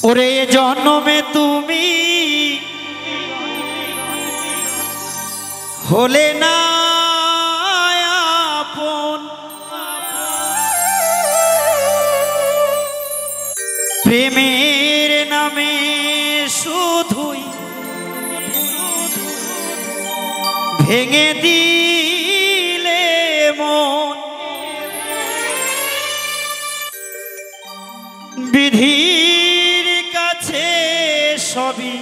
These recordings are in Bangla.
ওরে জন্মে তুমি হলে না আপন, প্রেমের নামে শুধুই ভেঙে দিলে মন। বিধির কাছে সবই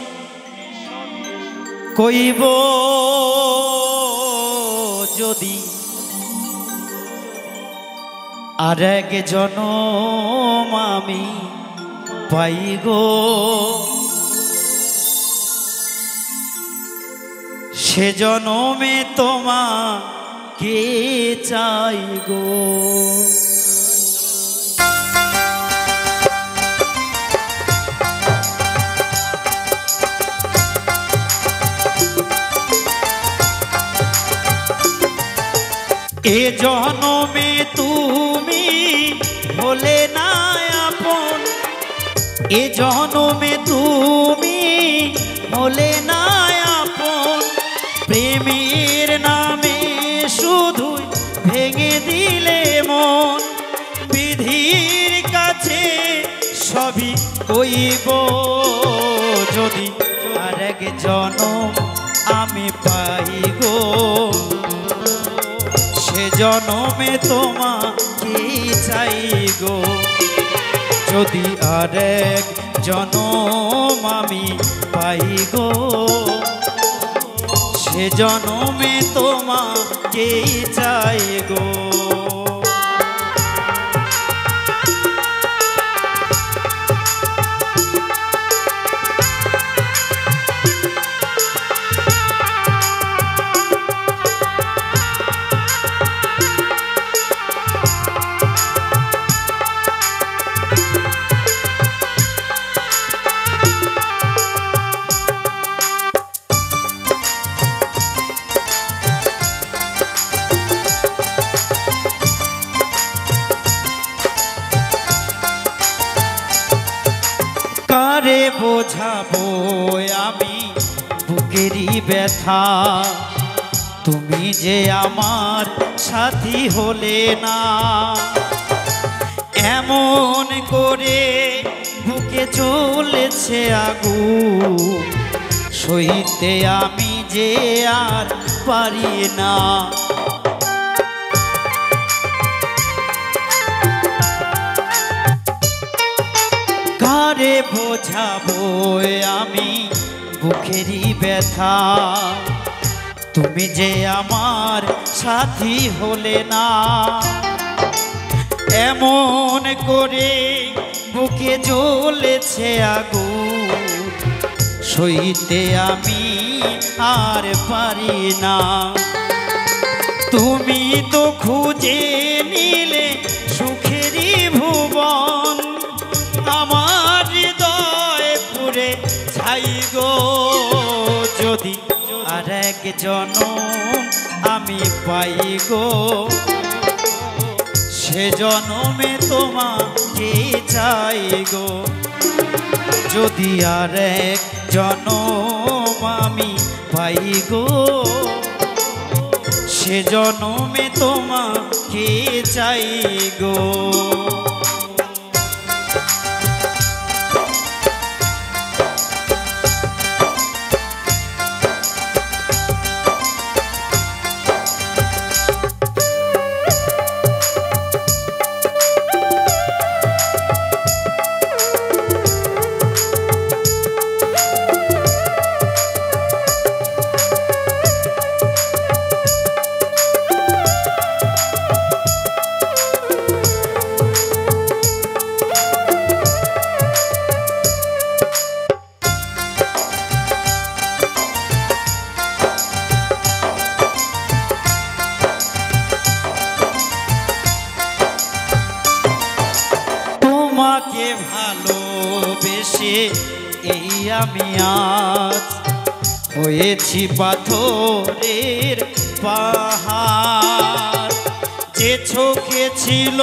কইব যদি আর এক জনম আমি পাই গো, সে জনমে তোমাকে চাই গো। এ জনমে তুমি হলে না আপন, এ জনমে তুমি হলে না আপন, প্রেমের নামে শুধুই ভেঙে দিলে মন। বিধির কাছে সবই কইব যদি আর এক জনম আমি পাই গো, সে জনমে তোমাকে চাই গো। যদি আর এক জনম আমি পাই গো, সে জনমে তোমাকে চাই গো। কারে বোঝাবো আমি বুকেরই ব্যথা, তুমি যে আমার সাথী হলে না। এমন করে বুকে চলেছে আগুন, সইতে আমি যে আর পারি না। কারে বোঝাবো আমি বুকেরই ব্যথা, তুমি যে আমার সাথী হলে না। এমন করে বুকে জ্বলেছে আগুন, সইতে আমি আর পারি না। তুমি তো খুঁজে নিলে সুখেরই ভুবন, আমার হৃদয় পুরে ছাই গো। যদি আর এক জনম আমি পাই গো, সে জনমে তোমাকে চাই গো। যদি আর এক জনম আমি পাই গো, সে জনমে তোমাকে চাই গো। তোমাকে ভালোবেসে এই আমি আজ হয়েছি পাথরের পাহাড়। যে চোখে ছিল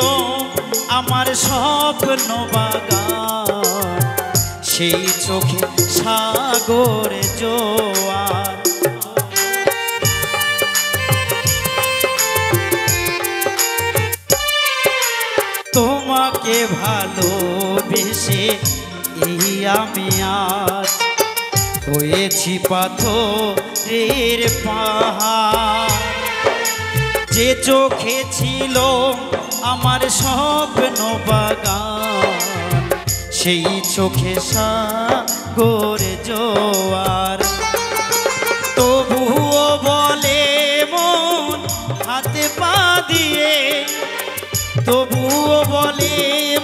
আমার স্বপ্ন বাগান, সেই চোখে সাগরে জোয়ার। তোমাকে ভালোবেসে এই আমি আজ হয়েছি পাথরের পাহাড়। যে চোখে ছিল আমার স্বপ্ন বাগান, সেই চোখে সাগরে জোয়ার। তবুও বলে মন হাতে পা দিয়ে, তবুও বলে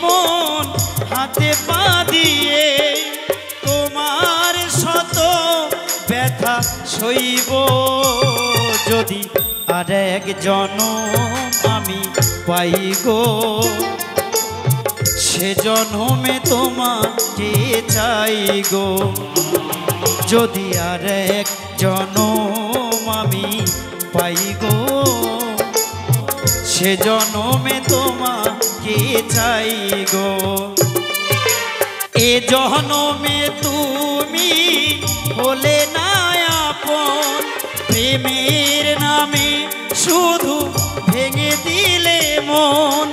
মন হাতে পা দিয়ে, তোমার শত ব্যথা সইব যদি আর এক জনম আমি পাই গো। সে জনমে তোমাকে চাই গো, যদি আর এক জনম আমি পাই গো। সে জনমে তোমাকে চাই গো। এ জনমে তুমি হলে না আপন, প্রেমের নামে শুধু ভেঙে দিলে মন।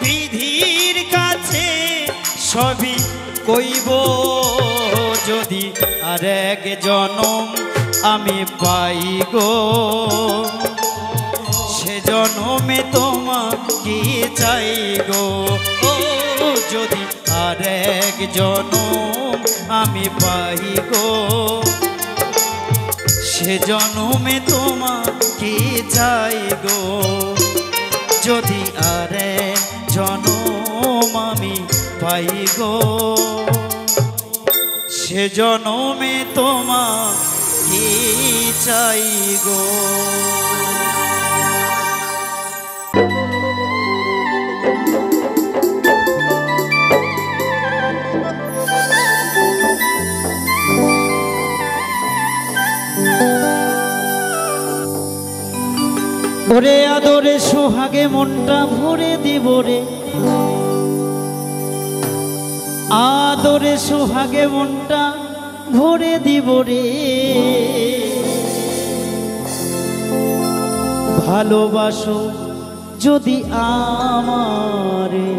বিধির কাছে সবই কইব যদি আর এক জনম আমি পাই গো। সে জনমে তোমাকে চাই গো, ও যদি আর এক জনম আমি পাই গো। সে জনমে তোমাকে চাই গো, যদি আর এক জনম আমি পাই গো। সে জনমে তোমাকে চাই গো। ওরে আদরে সোহাগে মনটা ভরে দিব রে, আদরে সোহাগে মনটা ভরে দিব রে। ভালোবাসো যদি আমারে,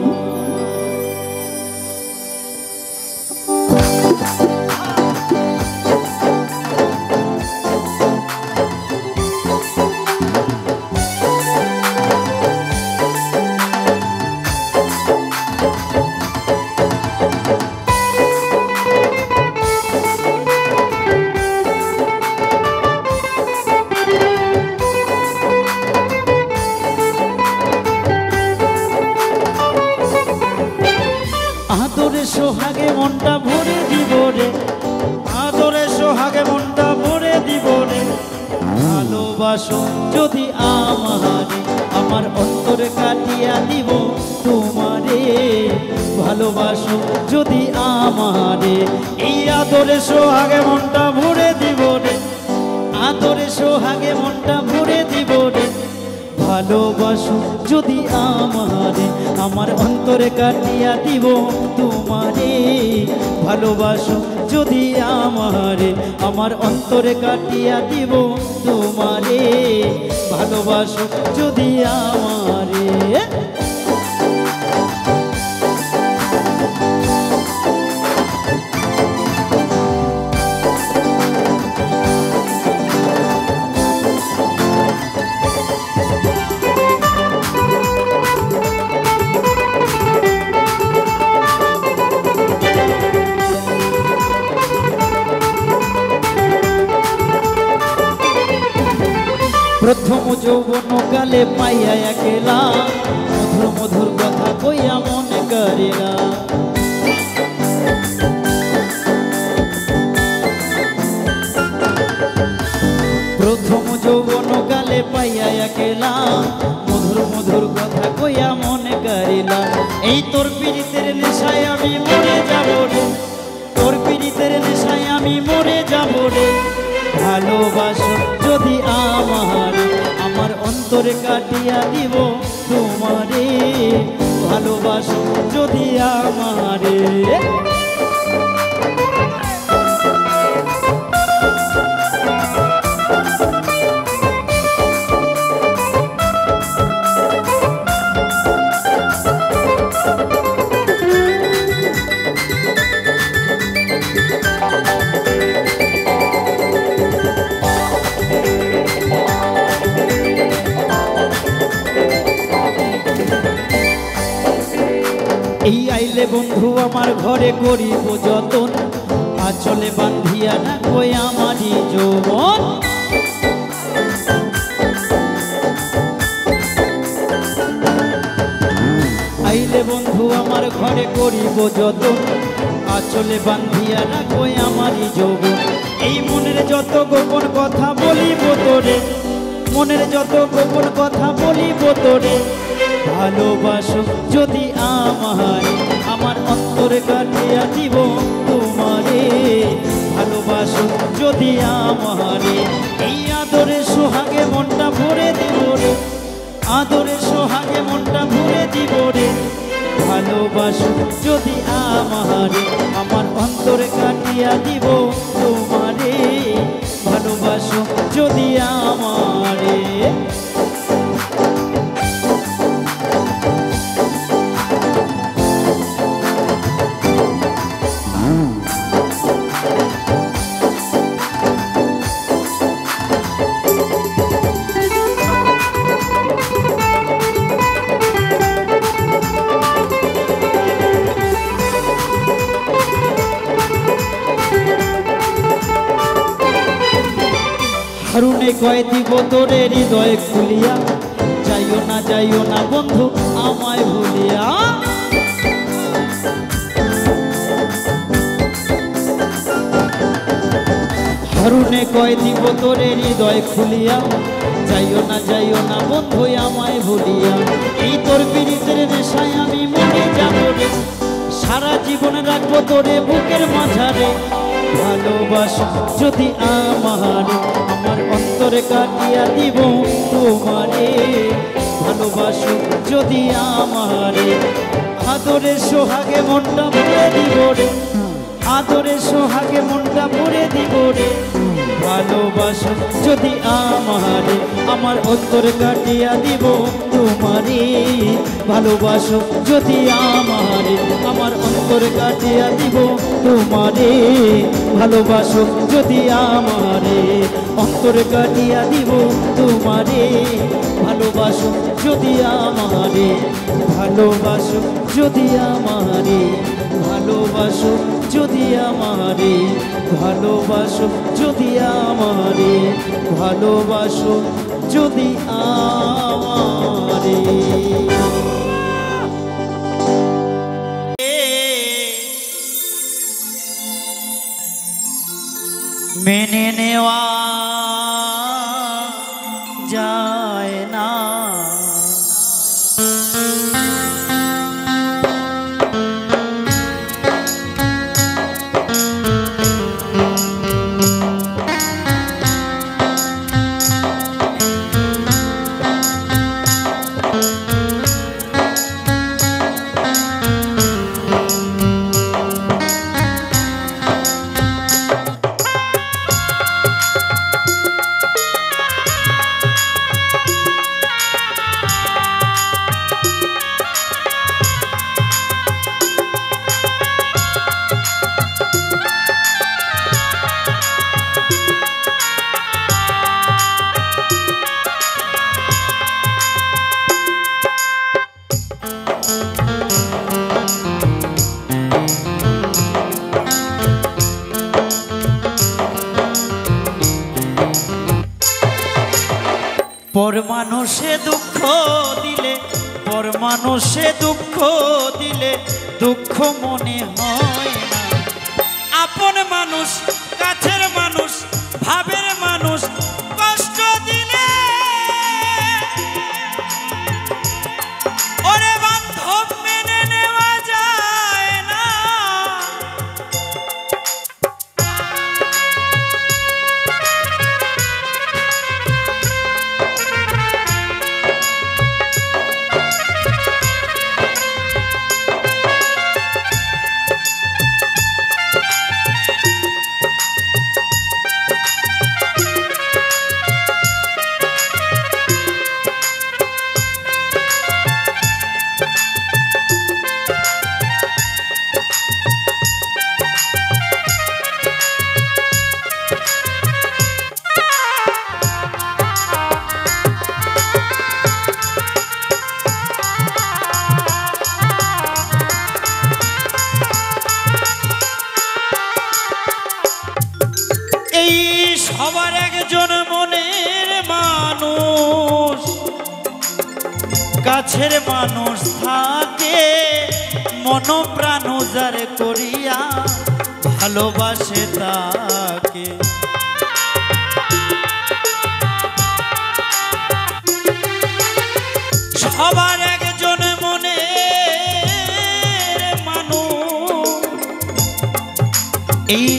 আদরে সোহাগে মনটা ভরে দিব রে, আদরে সোহাগে মনটা ভরে দিব রে। ভালোবাসো যদি আমারে, আমার অন্তরে কাটিয়া দিব তোমারে। ভালোবাসো যদি আমারে, এই আদরে সোহাগে মনটা ভরে দিব রে, আদরে সোহাগে মনটা ভরে দিব রে। ভালোবাসো যদি আমারে, আমার অন্তরে কাটিয়া দিব তোমারে। ভালোবাসো যদি আমারে, আমার অন্তরে কাটিয়া দিব তোমারে। ভালোবাসো যদি আমারে। প্রথম যৌবন কালে পাইয়া একলা, মধুর মধুর কথা কইয়া মনে করিলা। প্রথম যৌবন কালে পাইয়া একলা, মধুর মধুর কথা কইয়া মনে করিলা। এই তোর পীড়িতের নেশায় আমি মরে যাব রে, তোর পীড়িতের নেশায় আমি মরে যাব রে। ভালোবাসো যদি আমারে, আমার অন্তরে কাটিয়া দিব তোমারে। ভালোবাসো যদি আমারে। বন্ধু আমার ঘরে করিব যতন, আঁচলে বান্ধিয়া রাখো আমারই যৌবন। আইলে বন্ধু আমার ঘরে করিব যতন, আঁচলে বান্ধিয়া রাখো আমারই যৌবন। এই মনের যত গোপন কথা বলিব তোরে, মনের যত গোপন কথা বলিব তোরে। ভালোবাসো যদি আমারে, আমার অন্তরে কাটিয়া দিব তোমারে। ভালোবাসো যদি আমারে, এই আদরে সোহাগে মনটা ভরে দিব রে, আদরে সোহাগে মনটা ভরে দিব রে। ভালোবাসো যদি আমারে, আমার অন্তরে কাটিয়া দিব তোমারে। ভালোবাসো যদি আমারে। হারুনে কয় দিব তোরে হৃদয় খুলিয়া, যাইও না বন্ধু আমায় ভুলিয়া। হারুনে কয় দিব তোরে হৃদয় খুলিয়া, যাইও না বন্ধু আমায় ভুলিয়া। এই তোর পীড়িতের নেশায় আমি মরে যাব রে, সারা জীবন রাখবো তোরে বুকের মাঝারে। ভালোবাসো যদি আমারে, আমার অন্তরে কাটিয়া দিব তোমারে। ভালোবাসো যদি আমারে, আদরে সোহাগে মনটা ভরে দিব রে, আদরে সোহাগে মনটা ভরে দিব রে। ভালোবাসো যদি আমারে, আমার অন্তরে কাটিয়া দিব তোমারে। ভালোবাসো যদি আমারে, আমার অন্তরে কাটিয়া দিব তোমারে। ভালোবাসো যদি আমারে, অন্তরে কাটিয়া দিব তোমারে। ভালোবাসো যদি আমারে, ভালোবাসো যদি আমারে। ভালোবাসো যদি আমারে, ভালোবাসো যদি আমারে। ভালোবাসো যদি আমারে। মেনে নেওয়া যায় না, পর মানুষে দুঃখ দিলে, পর মানুষে দুঃখ দিলে দুঃখ মনে হয় না। আপন মানুষ, কাছের মানুষ, ভাবের মানুষ কষ্ট দিলে ওরে বান্ধব মেনে নেওয়া যায় না। সবার একজন মনের মানুষ, কাছের মানুষ থাকে, মন প্রাণ উজাড় করিয়া ভালোবাসে তাকে। সবার একজন মনের মানুষ, এই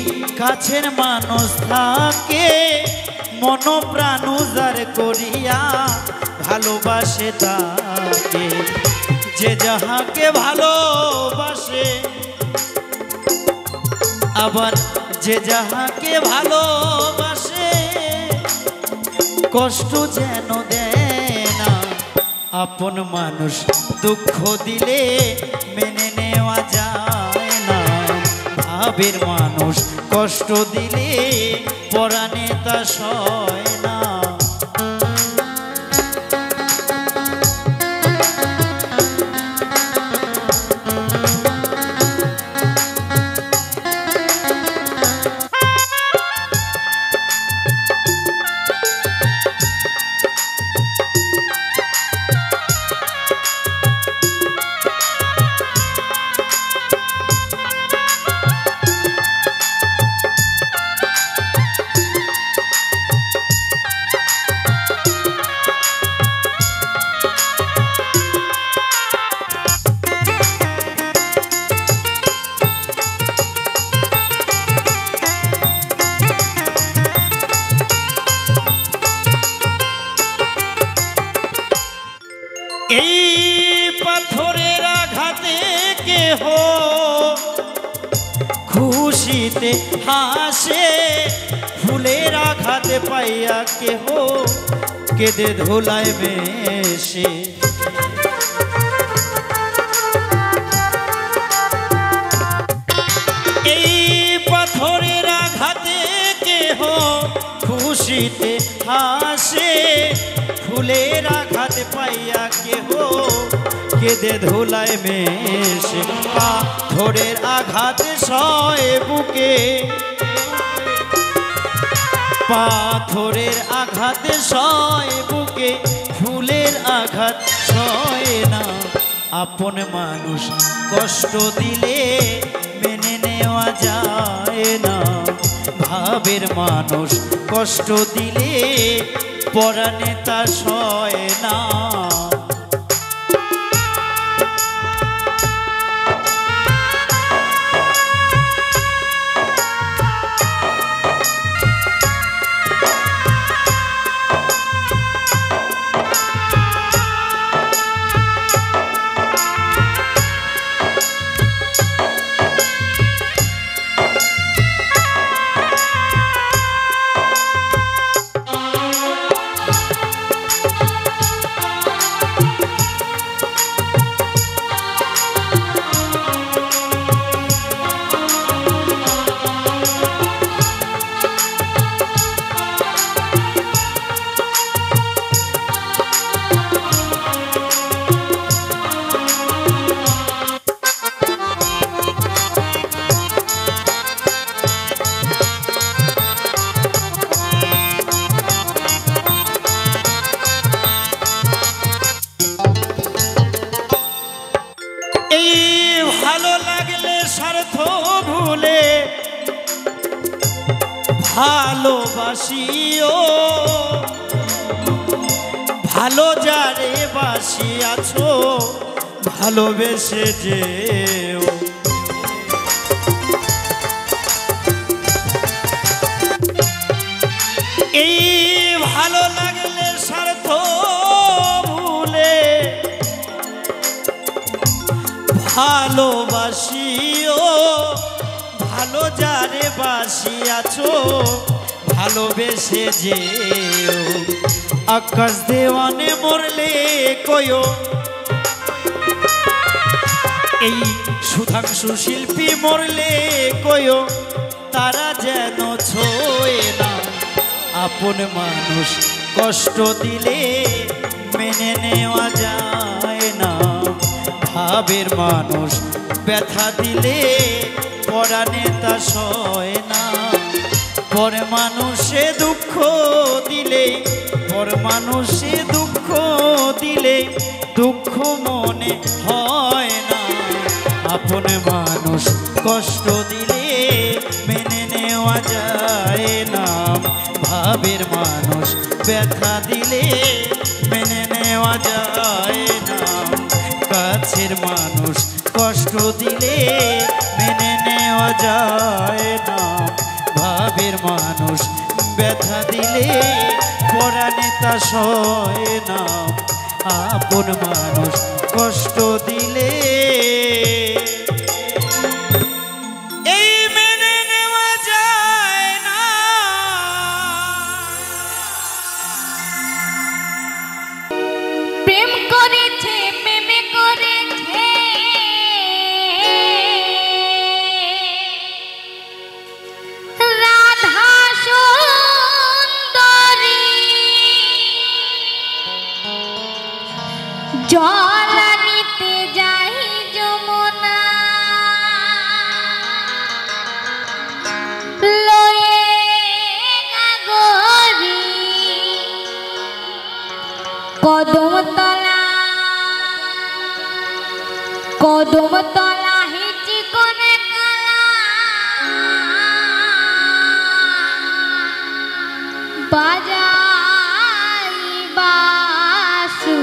কাছের মানুষ থাকে, মন প্রাণ উজাড় করিয়া ভালোবাসে তাকে। যে যাহাকে ভালোবাসে, আবার যে যাহাকে ভালোবাসে কষ্ট যেন দেয় না। আপন মানুষ দুঃখ দিলে মেনে নেওয়া যায় না, ভাবের মানুষ কষ্ট দিলে পরাণে তা সয় না। এই পাথরের আঘাতে কেহ খুশিতে হাসে, ফুলের আঘাতে পাইয়া কেহ কেঁদে ধুলায় মেশে। এই পাথরের আঘাতে কেহ খুশিতে হাসে, ফুলের আঘাত পাইয়া কেহ কেঁদে ধুলায় মেশে। পাথরের আঘাত সয় বুকে, পাথরের আঘাত সয় বুকে, ফুলের আঘাত সয় না। আপন মানুষ কষ্ট দিলে মেনে নেওয়া যায় না, ভাবের মানুষ কষ্ট দিলে পরাণে তা সয় না। ভালো লাগলে স্বার্থ ভুলে ভালোবাসিও, ভালো যারে বাসিয়াছো ভালোবেসে যেও। এই ভালো লাগলে স্বার্থ ভুলে ভালোবাসিও, ভালো যারে বাসিয়াছো ভালোবেসে যেও। আকাশ দেওয়ানে মরলে কয়ো, এই সুধাংশু শিল্পী মরলে কয়ো, তারা যেন ছোঁয় না। আপন মানুষ কষ্ট দিলে মেনে নেওয়া যায় না, ভাবের মানুষ ব্যথা দিলে পরাণে তা সয় না। পর মানুষে দুঃখ দিলে, পর মানুষে দুঃখ দিলে দুঃখ মনে হয় না। আপন মানুষ কষ্ট দিলে মেনে নেওয়া যায় না। ভাবের মানুষ ব্যথা দিলে মেনে নেওয়া যায় না। কাছের মানুষ কষ্ট দিলে মেনে নেওয়া যায় না। ভাবের মানুষ ব্যথা দিলে পরাণে তা সয় না। আপন মানুষ কষ্ট দিলে এই মেনে নেওয়া যায় না। প্রেম করেছে প্রেমে করেছে রাধা সুন্দরী, জল নিতে যাই যমুনা লয়ে গাগরি, কদমতলা কদমতলা হিচি কোনে কালা বাজাই বাঁশুরি।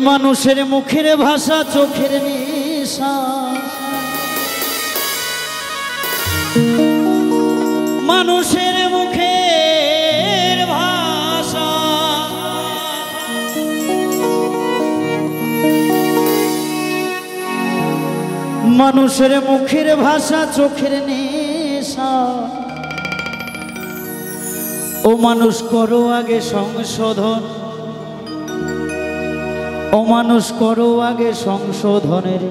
মানুষের মুখের ভাষা চোখের নেশা, মানুষের মুখের ভাষা, মানুষের মুখের ভাষা চোখের নেশা। ও মানুষ করো আগে সংশোধন, ও মানুষ করো আগে সংশোধনের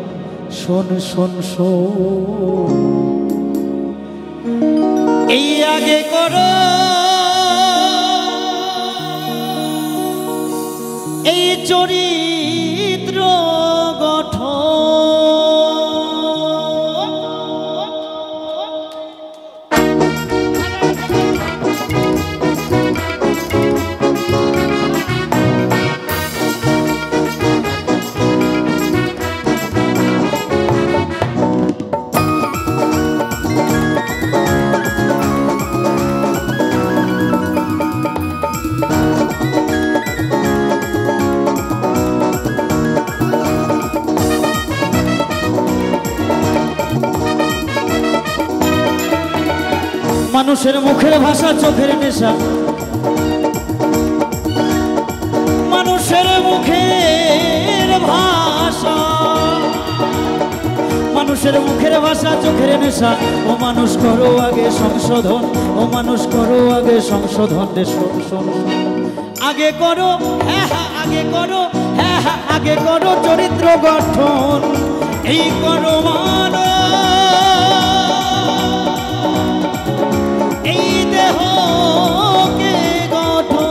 শোন শোন শোন। এই আগে করো এই চরিত্র গঠন, মানুষের মুখের ভাষা চোখের নেশা, মানুষের মুখের ভাষা, মানুষের মুখের ভাষা চোখের নেশা। ও মানুষ করো আগে সংশোধন, ও মানুষ করো আগে সংশোধন রে শোন শোন। আগে করো হ্যাঁ হ্যাঁ আগে করো, হ্যাঁ হ্যাঁ আগে করো চরিত্র গঠন। এই করো মানো এই দেহকে গঠন।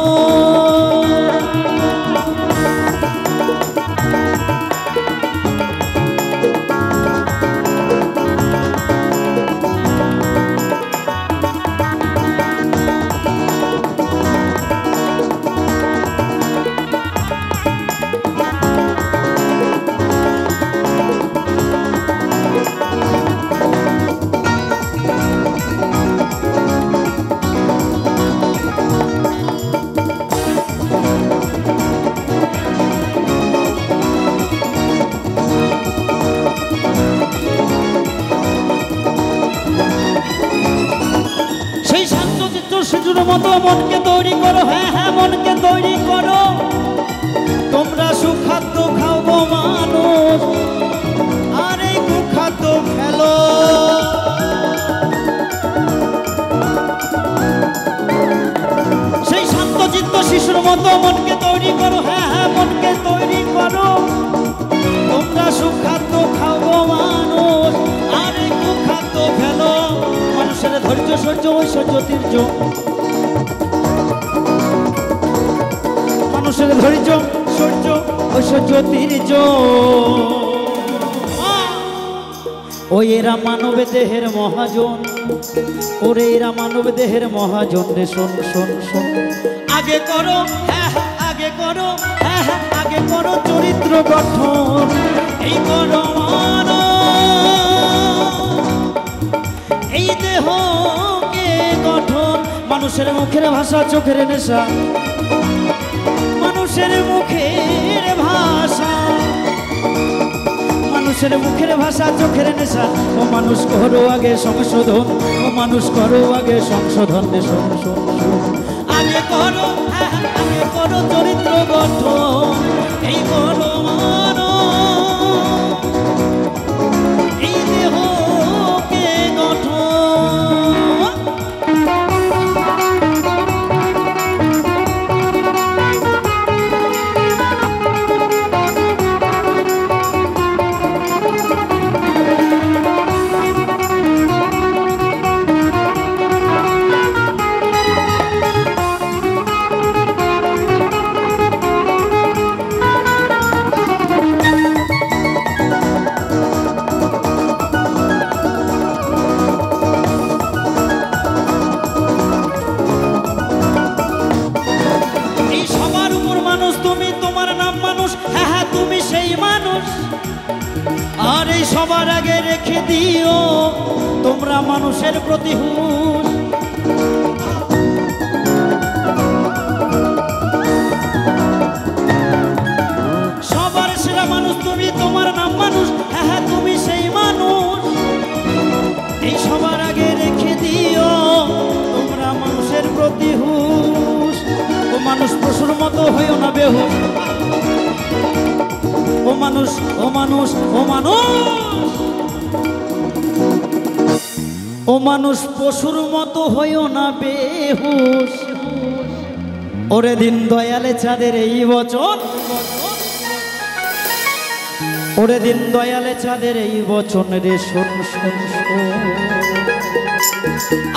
শিশুর মতো মনকে তৈরি করো, হ্যাঁ হ্যাঁ মনকে তৈরি করো। তোমরা সুখাদ্য খাও গো মানুষ, আর এই কুখাদ্য খেলো। সেই শান্তচিত্ত শিশুর মতো মনকে তৈরি করো, হ্যাঁ হ্যাঁ মনকে তৈরি করো। তোমরা সুখাদ্য খাও গো মানুষ, আর এই কুখাদ্য খেলো। মানুষের ধৈর্য সহ্য ঐশ্বর্য তীর্য, মানুষের ধৈর্য সহ্য ঐশ্বর্য তীর্য। ও এরা মানব দেহের মহাজন, ওরে এরা মানব দেহের মহাজন রে শোন শোন শোন। আগে করো হ্যাঁ হ্যাঁ আগে করো, হ্যাঁ হ্যাঁ আগে করো চরিত্র গঠন। এই করো মানো এই দেহকে গঠন। মানুষের মুখের ভাষা চোখের নেশা, মানুষের মুখের ভাষা, মানুষের মুখের ভাষা চোখের নেশা। ও মানুষ করো আগে সংশোধন, ও মানুষ করো আগে সংশোধন রে শোন শোন শোন। আগে করো হ্যাঁ হ্যাঁ আগে করো চরিত্র গঠন। এই করো মানো এই দেহকে গঠন। আর এই সবার আগে রেখে দিও তোমরা মানুষের প্রতি হুঁশ। সব এই সবার আগে রেখে দিও তোমরা মানুষের প্রতি হুঁশ। ও মানুষ পশুর মতো হইও না বেহুশ। ও মানুষ ও মানুষ ও মানুষ ও মানুষ পশুর মতো হইও না বেহুশ। ওরে দিন দয়ালে চাঁদের এই বচন, ওরে দিন দয়ালে চাঁদের এই বচন রে শোন শোন শোন।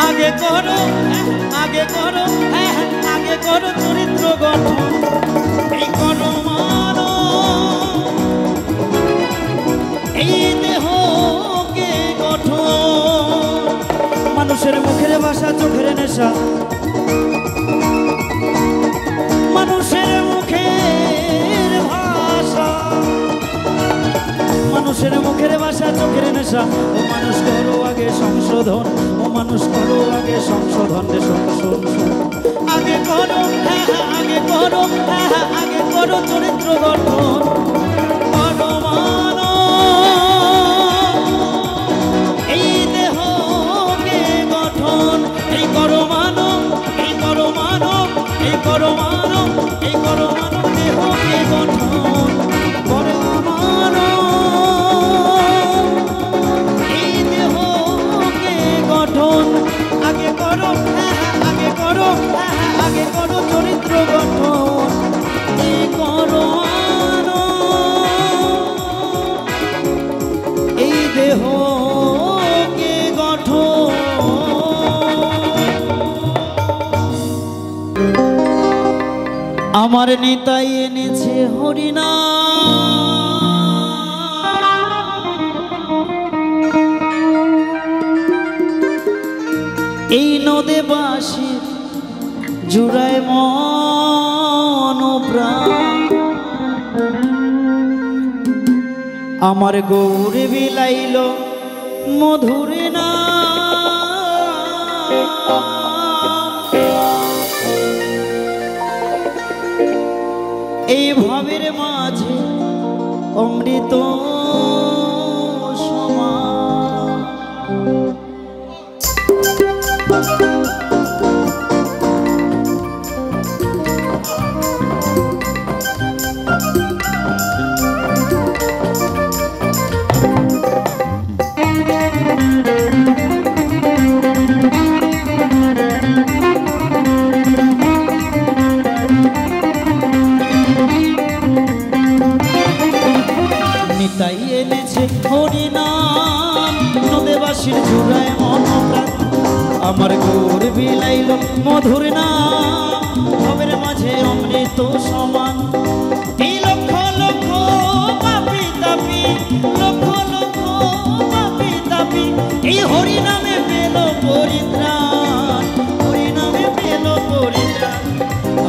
আগে করো আগে করো আগে করো চরিত্র গঠন। এই করো মানো এই দেহকে গঠন। মানুষের মুখের ভাষা চোখের নেশা, মানুষের মুখের ভাষা, মানুষের মুখের ভাষা চোখের নেশা। ও মানুষ করো আগে সংশোধন, ও মানুষ করো আগে সংশোধন রে শোন শোন শোন। আগে করো আগে করো আগে করো চরিত্র গঠন। করো মানো এই দেহকে গঠন। এই করো মানো এই করো মানো এই করো মানো এই করো মানো দেহকে গঠন। করো মানো এই দেহকে গঠন। আগে করো আগে করো আগে করো চরিত্র গঠন। এই করো মানো এই দেহকে গঠন। আমার নিতাই এনেছে হরিনাম। এই নদে বাসি জুড়ায় মন প্রাণ। আমার গৌরে বিলাইল মধুর নাম। এই ভাবের মাঝে অমৃত সমান। নিতাই এনেছে হরিনাম নদেবাসীর জুড়ায় মন প্রাণ। আমার গৌর বিলাইল মধুর নাম ভবের মাঝে অমৃত সমান। এই লক্ষ লক্ষ পাপি তাপি লক্ষ লক্ষ পাপি তাপি এই হরিনামে পেল পরিত্রাণ, হরিনামে পেল পরিত্রাণ।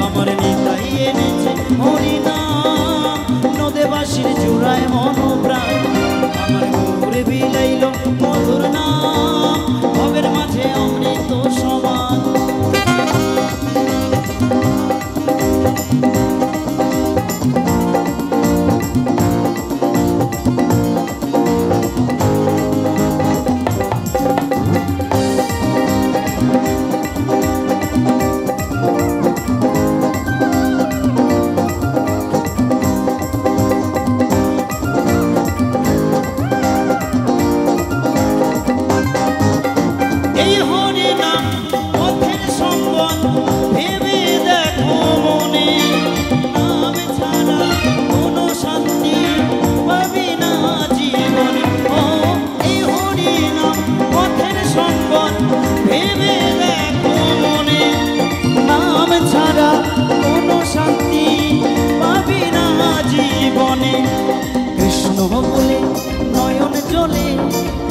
আমার নিতাই এনেছে হরিনাম নদেবাসীর জুড়ায় মন প্রাণ। আমার গৌরে বিলাইল মধুর নাম ভবের মাঝে অমৃত সমান।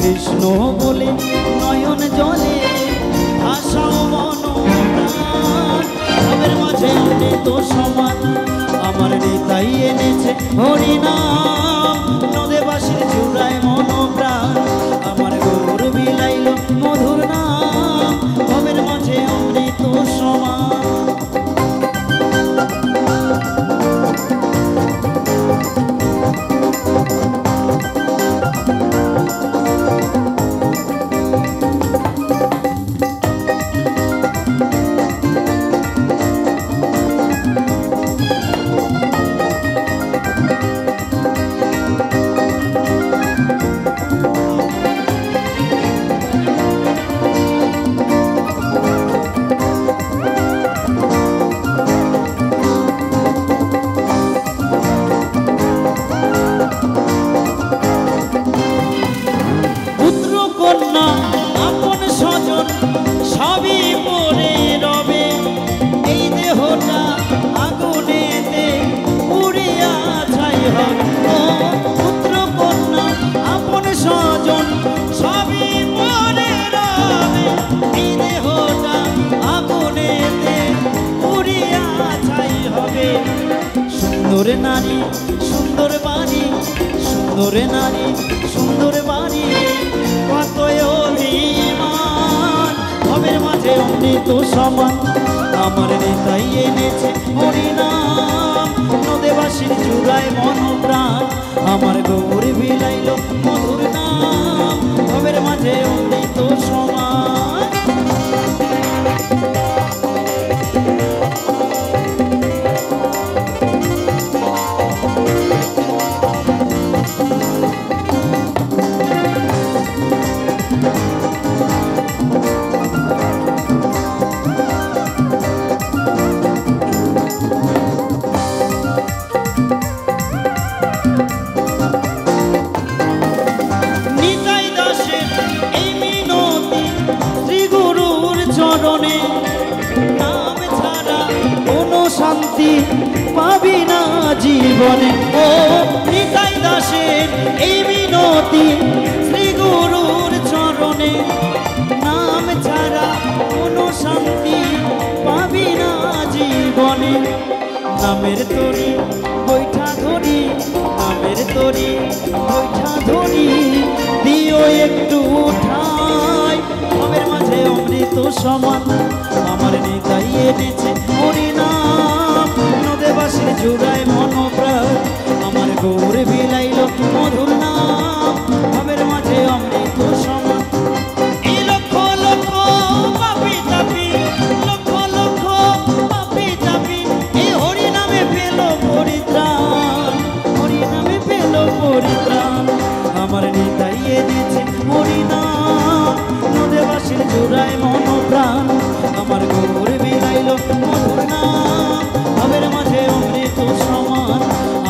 কৃষ্ণ বলে নয়ন জলে ভাষাও মন প্রাণ। ভবের মাঝে অমৃত সমান। আমার নিতাই এনেছে হরিনাম নদেবাসীর জুড়ায় মন প্রাণ। আমার গৌর বিলাইল মধুর নাম ভবের মাঝে অমৃত সমান। সুন্দর নারী সুন্দর বাড়ি, সুন্দর নারী সুন্দর বাড়ি, কত অভিমান ভবের মাঝে অমৃত সমান। আমার নেতাই এনেছে হরিনাম, নদেবাসীর চূড়ায় মন প্রাণ, আমার গৌর বিলাইল মধুর নাম, ভবের মাঝে অমৃত সমান। নাম ছাড়া কোনো শান্তি পাবি না জীবনে। ও নিতাই দাসের এই মিনতি শ্রী গুরুর চরণে, নাম ছাড়া কোনো শান্তি পাবি না জীবনে। নামের তরি বৈঠা ধরি, নামের তরি বৈঠা ধরি, দিও একটু ঠাই, ভবের মাঝে অমৃত সমান। আমার নিতাই এনেছে হরিনাম, নদেবাসীর চূড়ায় মন প্রাণ, আমার গৌর বিলাইল মধুর নাম, ভবের মাঝে অমৃত সমান। এই লক্ষ লক্ষ পাপি তাপি, লক্ষ লক্ষ পাপি তাপি, এই হরিনামে পেল পরিত্রাণ, হরিনামে পেল পরিত্রাণ। আমার নিতাই এনেছে হরিনাম, নদেবাসীর চূড়ায় মন প্রাণ, আমার গৌর বিলাইল মধুর নাম, ভবের মাঝে অমৃত সমান।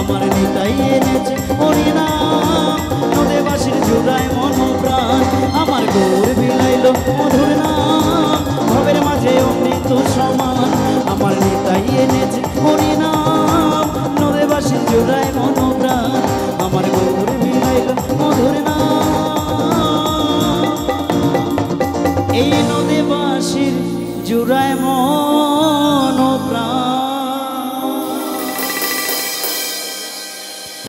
আমার নিতাই এনেছে হরিনাম, নদেবাসীর চূড়ায় মন প্রাণ, আমার গৌর বিলাইল মধুর নাম, ভবের মাঝে অমৃত সমান। আমার নিতাই এনেছে হরিনাম, নদেবাসীর চূড়ায় মন প্রাণ, আমার গৌর বিলাইল মধুর নাম। এই নদেবাসীর জুড়ায় মন